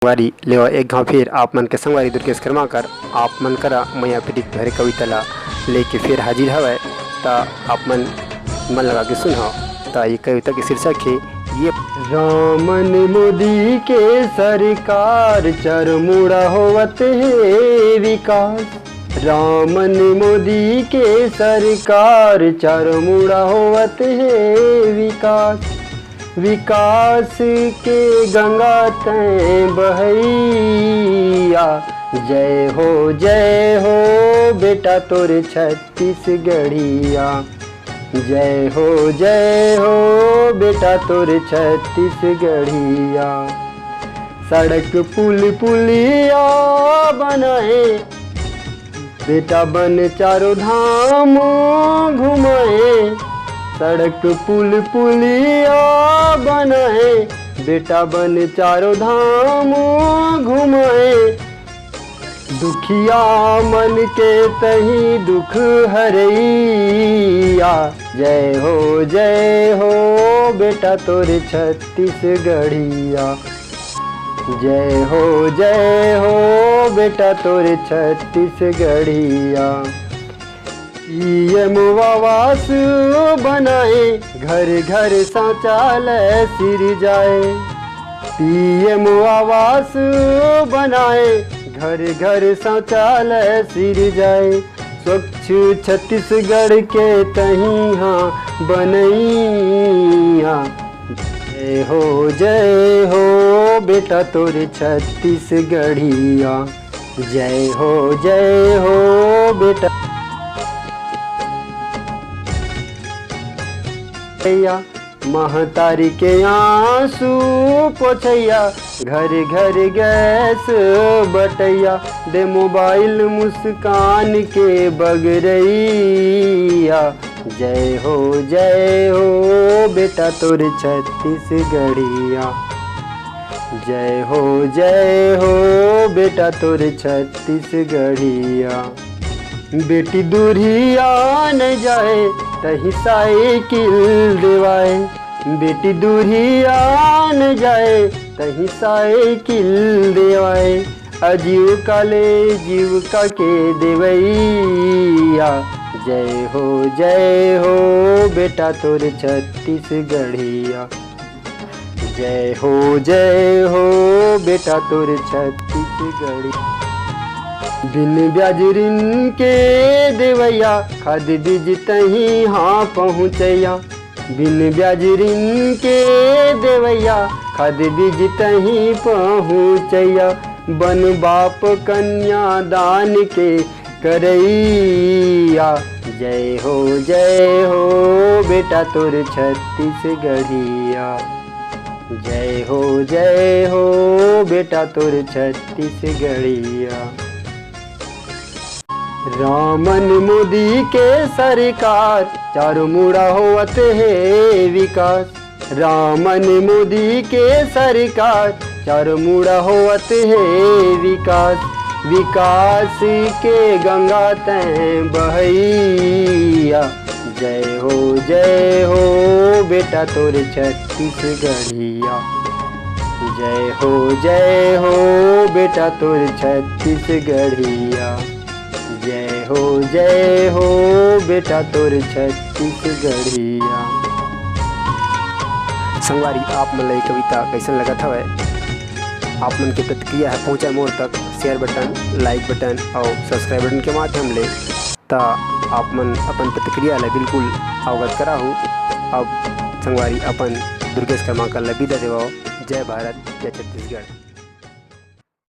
संगवारी लेवा एक गाँव फिर आप मन के संगवारी दुर्गेश कर्माकर आप मन करा मैया पीड़ित भरे कविता ला लेके फिर हाजिर हवे। ता आप मन लगा के सुनो। ता ये कविता की शीर्षक है ये रामन मोदी के सरकार चरमुड़ा होवत है विकास। रामन मोदी के सरकार चरमुड़ा होवत है विकास। विकास के गंगा तैं बहैया जय हो बेटा तोरे छत्तीसगढ़िया। जय हो बेटा तोरे छत्तीसगढ़िया। सड़क पुल पुलिया बनाए बेटा बन चारों धाम घुमाए। सड़क पुल पुलिया बनाए बेटा बन चारों धाम घुमाए। दुखिया मन के तही दुख हरैया। जय हो बेटा तोरे छत्तीसगढ़िया। जय हो बेटा तोरे छत्तीसगढ़िया। पीएम आवास बनाए घर घर शौचालय सिर जाए। पीएम आवास बनाए घर घर शौचालय सिर जाए। स्वच्छ छत्तीसगढ़ के तहिया बनैया। जय हो बेटा तोरे छत्तीसगढ़िया। जय हो बेटा महतारी के आंसू पोछैया। घर घर गैस बटैया दे मोबाइल मुस्कान के बगरैया। जय हो बेटा तोरे छत्तीसगढ़िया। जय हो बेटा तोरे छत्तीसगढ़िया। बेटी दूरिया न जाए तही साइकिल देवाए। बेटी दूरिया न जाए तही साइकिल देवाए। आजीविका ले जीविका के देवैया। जय हो बेटा तोरे छत्तीसगढ़िया। जय हो बेटा तोरे छत्तीसगढ़िया। बिन ब्याज ऋण के देवैया खाद बीज तही हाँ पहुँचैया। बिन ब्याज ऋण के देवैया खाद बीज तही पहुँचैया। बन बाप कन्या दान के करैया। जय हो बेटा तोरे छत्तीसगढ़िया। जय हो बेटा तोरे छत्तीसगढ़िया। रामन मोदी के सरकार चरमुड़ा होवत है विकास। रामन मोदी के सरकार चरमुड़ा होवत है विकास। विकास के गंगा तैं बहैया। जय हो बेटा तोरे छत्तीसगढ़िया। जय हो बेटा तोरे छत्तीसगढ़िया। जय हो बेटा तोरे छत्तीसगढ़िया। संगवारी आप मन ला कविता कैसन लगत हवे? आप मन के प्रतिक्रिया है पहुँचा मोर तक शेयर बटन लाइक बटन और सब्सक्राइब बटन के माध्यम ले। ता आप मन अपन प्रतिक्रिया ला बिल्कुल अवगत कराहू। अब संगवारी अपन दुर्गेश कर्माकर ला विदा देवाओ। जय भारत जय छत्तीसगढ़।